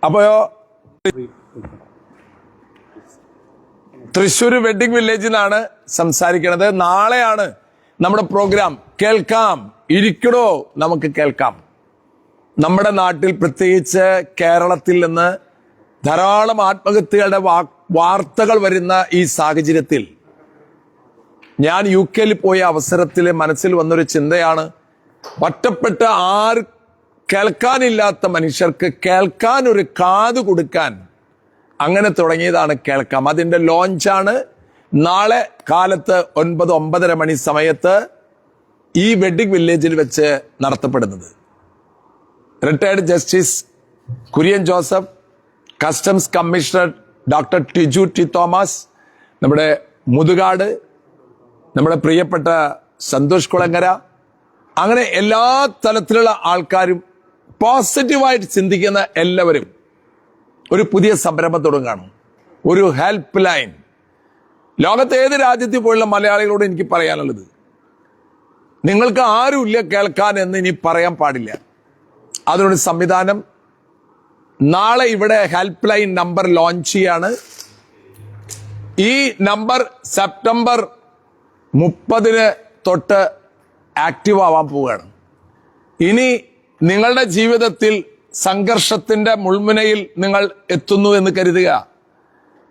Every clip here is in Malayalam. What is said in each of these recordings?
അപ്പോഴോ തൃശ്ശൂർ വെഡിങ് വില്ലേജിൽ നിന്നാണ് സംസാരിക്കുന്നത്. നാളെയാണ് നമ്മുടെ പ്രോഗ്രാം. കേൾക്കാം, ഇരിക്കടോ നമുക്ക് കേൾക്കാം. നമ്മുടെ നാട്ടിൽ, പ്രത്യേകിച്ച് കേരളത്തിൽ നിന്ന് ധാരാളം ആത്മഹത്യകളുടെ വാർത്തകൾ വരുന്ന ഈ സാഹചര്യത്തിൽ ഞാൻ UK പോയ അവസരത്തിൽ മനസ്സിൽ വന്നൊരു ചിന്തയാണ്, ഒറ്റപ്പെട്ട കേൾക്കാനില്ലാത്ത മനുഷ്യർക്ക് കേൾക്കാൻ ഒരു കാത് കൊടുക്കാൻ അങ്ങനെ തുടങ്ങിയതാണ് കേൾക്കാം. അതിന്റെ ലോഞ്ചാണ് നാളെ കാലത്ത് 9-9:30 മണി സമയത്ത് ഈ വെഡിങ് വില്ലേജിൽ വെച്ച് നടത്തപ്പെടുന്നത്. Retired justice Kurian Joseph, customs commissioner doctor Tiju T Thomas, നമ്മുടെ മുതുകാട്, നമ്മുടെ പ്രിയപ്പെട്ട സന്തോഷ് കുളങ്ങര, അങ്ങനെ എല്ലാ തലത്തിലുള്ള ആൾക്കാരും, പോസിറ്റീവായിട്ട് ചിന്തിക്കുന്ന എല്ലാവരും ഒരു പുതിയ സംരംഭം തുടങ്ങുകയാണ്. ഒരു ഹെൽപ്പ് ലൈൻ. ലോകത്തെ ഏത് രാജ്യത്തിൽ പോയുള്ള മലയാളികളോട് എനിക്ക് പറയാനുള്ളത്, നിങ്ങൾക്ക് ആരുമില്ല കേൾക്കാൻ എന്ന് ഇനി പറയാൻ പാടില്ല. അതിനൊരു സംവിധാനം നാളെ ഇവിടെ ഹെൽപ്പ് ലൈൻ നമ്പർ ലോഞ്ച് ചെയ്യാണ്. ഈ നമ്പർ സെപ്റ്റംബർ 30 തൊട്ട് ആക്റ്റീവ് ആവാൻ പോവുകയാണ്. ഇനി നിങ്ങളുടെ ജീവിതത്തിൽ സംഘർഷത്തിന്റെ മുൾമുനയിൽ നിങ്ങൾ എത്തുന്നു എന്ന് കരുതുക.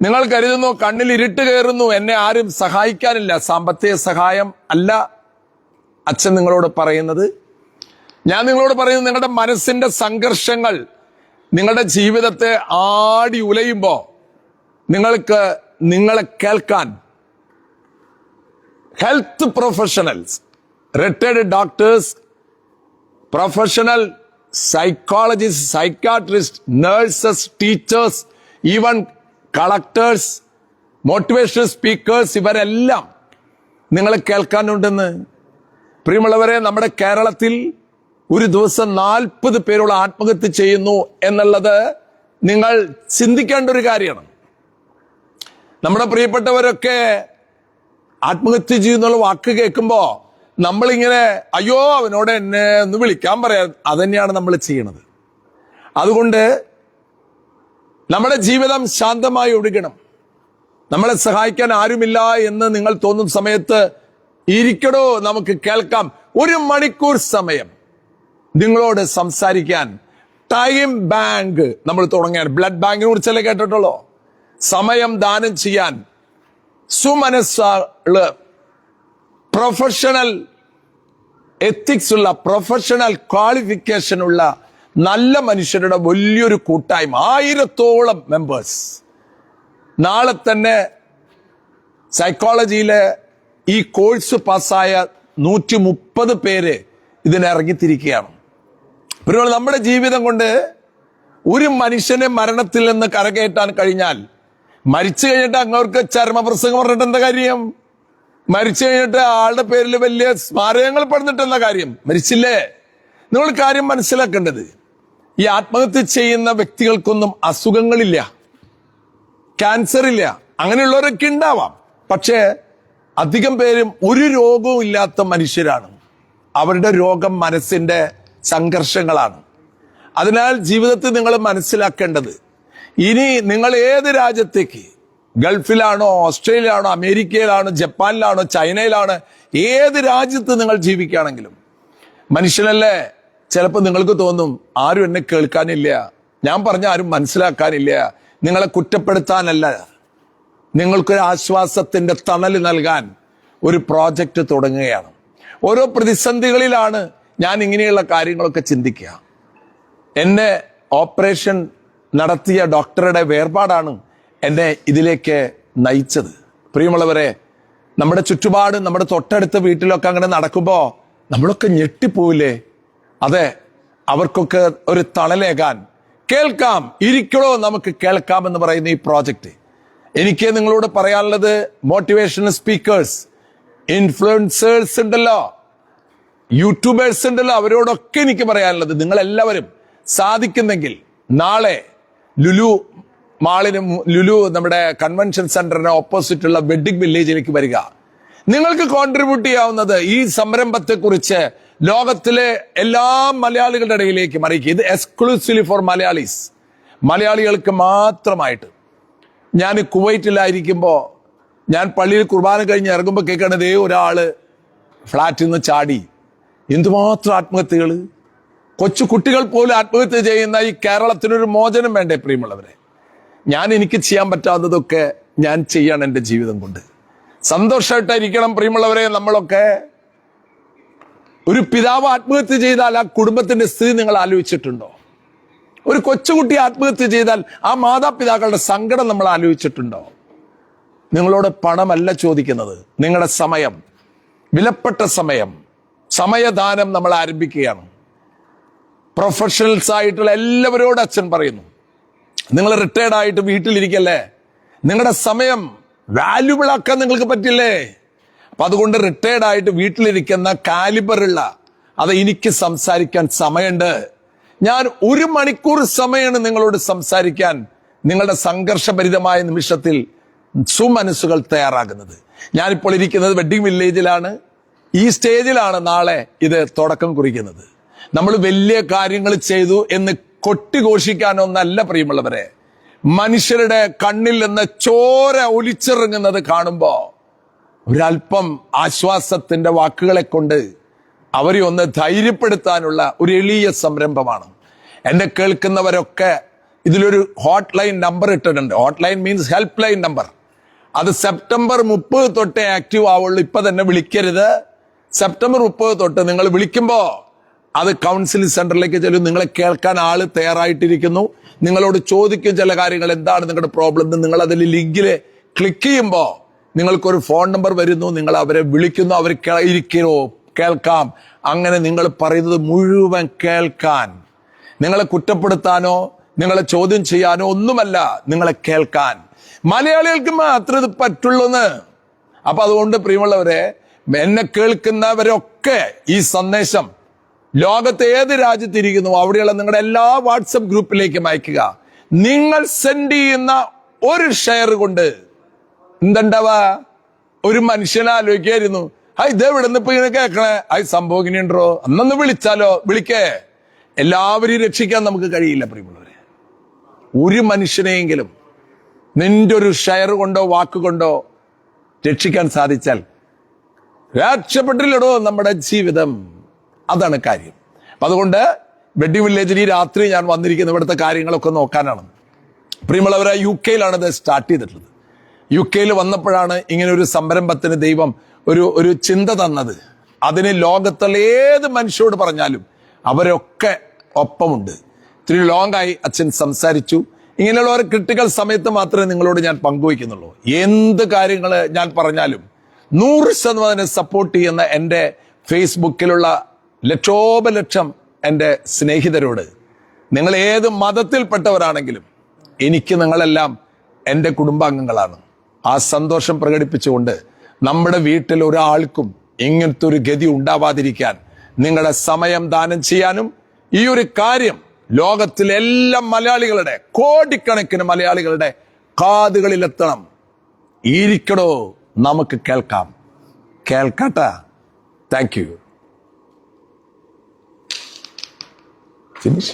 നിങ്ങൾ കരുതുന്നു കണ്ണിൽ ഇരുട്ട് കയറുന്നു, എന്നെ ആരും സഹായിക്കാനില്ല. സാമ്പത്തിക സഹായം അല്ല അച്ഛൻ നിങ്ങളോട് പറയുന്നത്. ഞാൻ നിങ്ങളോട് പറയുന്നത്, നിങ്ങളുടെ മനസ്സിന്റെ സംഘർഷങ്ങൾ നിങ്ങളുടെ ജീവിതത്തെ ആടി ഉലയുമ്പോ നിങ്ങളെ കേൾക്കാൻ health professionals, retired doctors, professional psychologist, psychiatrist, nurses, teachers, even collectors, motivational speakers, ഇവരെല്ലാം നിങ്ങളെ കേൾക്കാനുണ്ടെന്ന്. പ്രിയമുള്ളവരെ, നമ്മുടെ കേരളത്തിൽ ഒരു ദിവസം 40 പേരോളം ആത്മഹത്യ ചെയ്യുന്നു എന്നുള്ളത് നിങ്ങൾ ചിന്തിക്കേണ്ട ഒരു കാര്യമാണ്. നമ്മുടെ പ്രിയപ്പെട്ടവരൊക്കെ ആത്മഹത്യ ചെയ്യുന്നുള്ള വാക്ക് കേൾക്കുമ്പോ നമ്മളിങ്ങനെ അയ്യോ അവനോട് എന്നെ ഒന്ന് വിളിക്കാൻ പറയാം, അതന്നെയാണ് നമ്മൾ ചെയ്യണത്. അതുകൊണ്ട് നമ്മുടെ ജീവിതം ശാന്തമായി ഒഴുകണം. നമ്മളെ സഹായിക്കാൻ ആരുമില്ല എന്ന് നിങ്ങൾ തോന്നുന്ന സമയത്ത് ഇരിക്കടോ നമുക്ക് കേൾക്കാം. 1 മണിക്കൂർ സമയം നിങ്ങളോട് സംസാരിക്കാൻ ടൈം ബാങ്ക് നമ്മൾ തുടങ്ങിയാണ്. ബ്ലഡ് ബാങ്കിനെ കുറിച്ചല്ലേ കേട്ടിട്ടുള്ളൂ. സമയം ദാനം ചെയ്യാൻ സുമനസ്സുള്ള, പ്രൊഫഷണൽ എത്തിക്സ് ഉള്ള, പ്രൊഫഷണൽ ക്വാളിഫിക്കേഷൻ ഉള്ള നല്ല മനുഷ്യരുടെ വലിയൊരു കൂട്ടായ്മ, 1000ഓളം മെമ്പേഴ്സ്. നാളെ തന്നെ സൈക്കോളജിയിലെ ഈ കോഴ്സ് പാസ്സായ 130 പേര് ഇതിനിറങ്ങിത്തിരിക്കുകയാണ്. പിന്നെ നമ്മുടെ ജീവിതം കൊണ്ട് ഒരു മനുഷ്യനെ മരണത്തിൽ നിന്ന് കരകയറ്റാൻ കഴിഞ്ഞാൽ, മരിച്ചു കഴിഞ്ഞിട്ട് അങ്ങോട്ട് ചരമപ്രസംഗം പറഞ്ഞിട്ട് എന്താ കാര്യം? മരിച്ചു കഴിഞ്ഞിട്ട് ആളുടെ പേരിൽ വലിയ സ്മാരകങ്ങൾ പണിതിട്ട് എന്താ കാര്യം? മരിച്ചില്ലേ? നിങ്ങൾ കാര്യം മനസ്സിലാക്കേണ്ടത്, ഈ ആത്മഹത്യ ചെയ്യുന്ന വ്യക്തികൾക്കൊന്നും അസുഖങ്ങളില്ല, ക്യാൻസർ ഇല്ല. അങ്ങനെയുള്ളവരൊക്കെ ഉണ്ടാവാം, പക്ഷേ അധികം പേരും ഒരു രോഗവും ഇല്ലാത്ത മനുഷ്യരാണ്. അവരുടെ രോഗം മനസ്സിന്റെ സംഘർഷങ്ങളാണ്. അതിനാൽ ജീവിതത്തിൽ നിങ്ങൾ മനസ്സിലാക്കേണ്ടത്, ഇനി നിങ്ങൾ ഏത് രാജ്യത്തേക്ക്, ഗൾഫിലാണോ, ഓസ്ട്രേലിയയിലാണോ, അമേരിക്കയിലാണോ, ജപ്പാനിലാണോ, ചൈനയിലാണോ, ഏത് രാജ്യത്ത് നിങ്ങൾ ജീവിക്കുകയാണെങ്കിലും മനുഷ്യനല്ലേ. ചിലപ്പോൾ നിങ്ങൾക്ക് തോന്നും ആരും എന്നെ കേൾക്കാനില്ല, ഞാൻ പറഞ്ഞ ആരും മനസ്സിലാക്കാനില്ല. നിങ്ങളെ കുറ്റപ്പെടുത്താനല്ല, നിങ്ങൾക്കൊരു ആശ്വാസത്തിന്റെ തണൽ നൽകാൻ ഒരു പ്രോജക്റ്റ് തുടങ്ങുകയാണ്. ഓരോ പ്രതിസന്ധികളിലാണ് ഞാൻ ഇങ്ങനെയുള്ള കാര്യങ്ങളൊക്കെ ചിന്തിക്കുക. എന്നെ ഓപ്പറേഷൻ നടത്തിയ ഡോക്ടറുടെ വേർപാടാണ് എന്നെ ഇതിലേക്ക് നയിച്ചത്. പ്രിയമുള്ളവരെ, നമ്മുടെ ചുറ്റുപാട്, നമ്മുടെ തൊട്ടടുത്ത വീട്ടിലൊക്കെ അങ്ങനെ നടക്കുമ്പോൾ നമ്മളൊക്കെ ഞെട്ടിപ്പോവില്ലേ? അതെ, അവർക്കൊക്കെ ഒരു തണലേകാൻ കേൾക്കാം, ഇരിക്കടോ നമുക്ക് കേൾക്കാം എന്ന് പറയുന്ന ഈ പ്രോജക്റ്റ്. എനിക്ക് നിങ്ങളോട് പറയാനുള്ളത്, മോട്ടിവേഷണൽ സ്പീക്കേഴ്സ്, ഇൻഫ്ലുവൻസേഴ്സ് ഉണ്ടല്ലോ, യൂട്യൂബേഴ്സ് ഉണ്ടല്ലോ, അവരോടൊക്കെ എനിക്ക് പറയാനുള്ളത്, നിങ്ങളെല്ലാവരും സാധിക്കുന്നെങ്കിൽ നാളെ ലുലു നമ്മുടെ കൺവെൻഷൻ സെന്ററിന് ഓപ്പോസിറ്റ് ഉള്ള വെഡിങ് വില്ലേജിലേക്ക് വരിക. നിങ്ങൾക്ക് കോൺട്രിബ്യൂട്ട് ചെയ്യാവുന്നത് ഈ സംരംഭത്തെ കുറിച്ച് ലോകത്തിലെ എല്ലാ മലയാളികളുടെ ഇടയിലേക്ക് അറിയിക്കുക. ഇത് എക്സ്ക്ലൂസീവ്ലി ഫോർ മലയാളീസ്. മലയാളികൾക്ക് മാത്രമായിട്ട്. ഞാൻ കുവൈറ്റിലായിരിക്കുമ്പോൾ ഞാൻ പള്ളിയിൽ കുർബാന കഴിഞ്ഞ് ഇറങ്ങുമ്പോൾ കേൾക്കണതേ ഒരാള് ഫ്ലാറ്റിൽ നിന്ന് ചാടി. എന്തുമാത്രം ആത്മഹത്യകൾ! കൊച്ചു കുട്ടികൾ പോലും ആത്മഹത്യ ചെയ്യുന്ന ഈ കേരളത്തിനൊരു മോചനം വേണ്ടേ പ്രിയമുള്ളവരെ? എനിക്ക് ചെയ്യാൻ പറ്റാത്തതൊക്കെ ഞാൻ ചെയ്യാണ് എൻ്റെ ജീവിതം കൊണ്ട്. സന്തോഷമായിട്ടായിരിക്കണം പ്രിയമുള്ളവരെ. നമ്മളൊക്കെ ഒരു പിതാവ് ആത്മഹത്യ ചെയ്താൽ ആ കുടുംബത്തിന്റെ സ്ഥിതി നിങ്ങൾ ആലോചിച്ചിട്ടുണ്ടോ? ഒരു കൊച്ചുകുട്ടി ആത്മഹത്യ ചെയ്താൽ ആ മാതാപിതാക്കളുടെ സങ്കടം നമ്മൾ ആലോചിച്ചിട്ടുണ്ടോ? നിങ്ങളോട് പണമല്ല ചോദിക്കുന്നത്, നിങ്ങളുടെ സമയം, വിലപ്പെട്ട സമയം, സമയദാനം നമ്മൾ ആരംഭിക്കുകയാണ്. പ്രൊഫഷണൽസ് ആയിട്ടുള്ള എല്ലാവരോടും അച്ഛൻ പറയുന്നു, നിങ്ങൾ റിട്ടയർഡ് ആയിട്ട് വീട്ടിലിരിക്കല്ലേ, നിങ്ങളുടെ സമയം വാല്യുബിൾ ആക്കാൻ നിങ്ങൾക്ക് പറ്റില്ലേ? അപ്പൊ അതുകൊണ്ട് റിട്ടയർഡ് ആയിട്ട് വീട്ടിലിരിക്കുന്ന കാലിബറുള്ള, അത് എനിക്ക് സംസാരിക്കാൻ സമയമുണ്ട്. ഞാൻ 1 മണിക്കൂർ സമയമാണ് നിങ്ങളോട് സംസാരിക്കാൻ നിങ്ങളുടെ സംഘർഷഭരിതമായ നിമിഷത്തിൽ സുമനസ്സുകൾ തയ്യാറാകുന്നത്. ഞാനിപ്പോൾ ഇരിക്കുന്നത് വെഡ്ഡിംഗ് വില്ലേജിലാണ്. ഈ സ്റ്റേജിലാണ് നാളെ ഇത് തുടക്കം കുറിക്കുന്നത്. നമ്മൾ വലിയ കാര്യങ്ങൾ ചെയ്തു എന്ന് കൊട്ടിഘോഷിക്കാനൊന്നല്ല പ്രിയമുള്ളവരെ. മനുഷ്യരുടെ കണ്ണിൽ നിന്ന് ചോര ഒലിച്ചിറങ്ങുന്നത് കാണുമ്പോ ഒരല്പം ആശ്വാസത്തിന്റെ വാക്കുകളെ കൊണ്ട് അവരെ ഒന്ന് ധൈര്യപ്പെടുത്താനുള്ള ഒരു എളിയ സംരംഭമാണ്. എന്നെ കേൾക്കുന്നവരൊക്കെ ഇതിലൊരു ഹോട്ട് ലൈൻ നമ്പർ ഇട്ടിട്ടുണ്ട്. Hot line means help line number. അത് സെപ്റ്റംബർ 30 തൊട്ടേ ആക്റ്റീവ് ആവുള്ളൂ. ഇപ്പൊ തന്നെ വിളിക്കരുത്. സെപ്റ്റംബർ 30 തൊട്ട് നിങ്ങൾ വിളിക്കുമ്പോ അത് കൗൺസിലിംഗ് സെന്ററിലേക്ക് ചെല്ലും. നിങ്ങളെ കേൾക്കാൻ ആള് തയ്യാറായിട്ടിരിക്കുന്നു. നിങ്ങളോട് ചോദിക്കും ചില കാര്യങ്ങൾ, എന്താണ് നിങ്ങളുടെ പ്രോബ്ലം എന്ന്. നിങ്ങൾ അതിൽ ലിങ്കില് ക്ലിക്ക് ചെയ്യുമ്പോൾ നിങ്ങൾക്കൊരു ഫോൺ നമ്പർ വരുന്നു. നിങ്ങൾ അവരെ വിളിക്കുന്നു. അവർ ഇരിക്കോ, കേൾക്കാം. അങ്ങനെ നിങ്ങൾ പറയുന്നത് മുഴുവൻ കേൾക്കാൻ, നിങ്ങളെ കുറ്റപ്പെടുത്താനോ നിങ്ങളെ ചോദ്യം ചെയ്യാനോ ഒന്നുമല്ല, നിങ്ങളെ കേൾക്കാൻ. മലയാളികൾക്ക് മാത്രമേ ഇത് പറ്റുള്ളൂന്ന്. അപ്പൊ അതുകൊണ്ട് പ്രിയമുള്ളവരെ, എന്നെ കേൾക്കുന്നവരൊക്കെ ഈ സന്ദേശം ലോകത്തെ ഏത് രാജ്യത്തിരിക്കുന്നു അവിടെയുള്ള നിങ്ങളുടെ എല്ലാ വാട്സപ്പ് ഗ്രൂപ്പിലേക്കും അയക്കുക. നിങ്ങൾ സെൻഡ് ചെയ്യുന്ന ഒരു ഷെയർ കൊണ്ട് എന്തുണ്ടാവാ? ഒരു മനുഷ്യനാലോചിക്കായിരുന്നു, ഇതെവിടെ നിന്ന് ഇപ്പൊ ഇങ്ങനെ കേൾക്കണേ, സംഭവം ഇങ്ങനെയുണ്ടോ, അന്നൊന്ന് വിളിച്ചാലോ. വിളിക്കേ. എല്ലാവരെയും രക്ഷിക്കാൻ നമുക്ക് കഴിയില്ല പ്രിയമുള്ളവരെ. ഒരു മനുഷ്യനെയെങ്കിലും നിന്റെ ഒരു ഷെയർ കൊണ്ടോ വാക്കുകൊണ്ടോ രക്ഷിക്കാൻ സാധിച്ചാൽ രക്ഷപ്പെട്ടില്ലടോ നമ്മുടെ ജീവിതം. അതാണ് കാര്യം. അപ്പൊ അതുകൊണ്ട് വെഡ്ഡിംഗ് വില്ലേജിൽ ഈ രാത്രി ഞാൻ വന്നിരിക്കുന്ന ഇവിടുത്തെ കാര്യങ്ങളൊക്കെ നോക്കാനാണ്. പ്രിയമുള്ളവരെ, UK-ലാണ് ഇത് സ്റ്റാർട്ട് ചെയ്തിട്ടുള്ളത്. UK-ൽ വന്നപ്പോഴാണ് ഇങ്ങനെ ഒരു സംരംഭത്തിന് ദൈവം ഒരു ചിന്ത തന്നത്. അതിന് ലോകത്തുള്ള ഏത് മനുഷ്യരോട് പറഞ്ഞാലും അവരൊക്കെ ഒപ്പമുണ്ട്. ഇത്തിരി ലോങ്ങായി അച്ഛൻ സംസാരിച്ചു. ഇങ്ങനെയുള്ള ഒരു ക്രിട്ടിക്കൽ സമയത്ത് മാത്രമേ നിങ്ങളോട് ഞാൻ പങ്കുവയ്ക്കുന്നുള്ളൂ. എന്ത് കാര്യങ്ങൾ ഞാൻ പറഞ്ഞാലും 100% സപ്പോർട്ട് ചെയ്യുന്ന എൻ്റെ ഫേസ്ബുക്കിലുള്ള ലക്ഷോപലക്ഷം എൻ്റെ സ്നേഹിതരോട്, നിങ്ങൾ ഏത് മതത്തിൽപ്പെട്ടവരാണെങ്കിലും എനിക്ക് നിങ്ങളെല്ലാം എൻ്റെ കുടുംബാംഗങ്ങളാണ്. ആ സന്തോഷം പ്രകടിപ്പിച്ചുകൊണ്ട് നമ്മുടെ വീട്ടിൽ ഒരാൾക്കും ഇങ്ങനത്തെ ഒരു ഗതി ഉണ്ടാവാതിരിക്കാൻ നിങ്ങളുടെ സമയം ദാനം ചെയ്യാനും ഈ ഒരു കാര്യം ലോകത്തിലെ എല്ലാ മലയാളികളുടെ, കോടിക്കണക്കിന് മലയാളികളുടെ കാതുകളിലെത്തണം. ഇരിക്കടോ, നമുക്ക് കേൾക്കാം. കേൾക്കട്ടെ. Thank you. ഫിനിഷ്.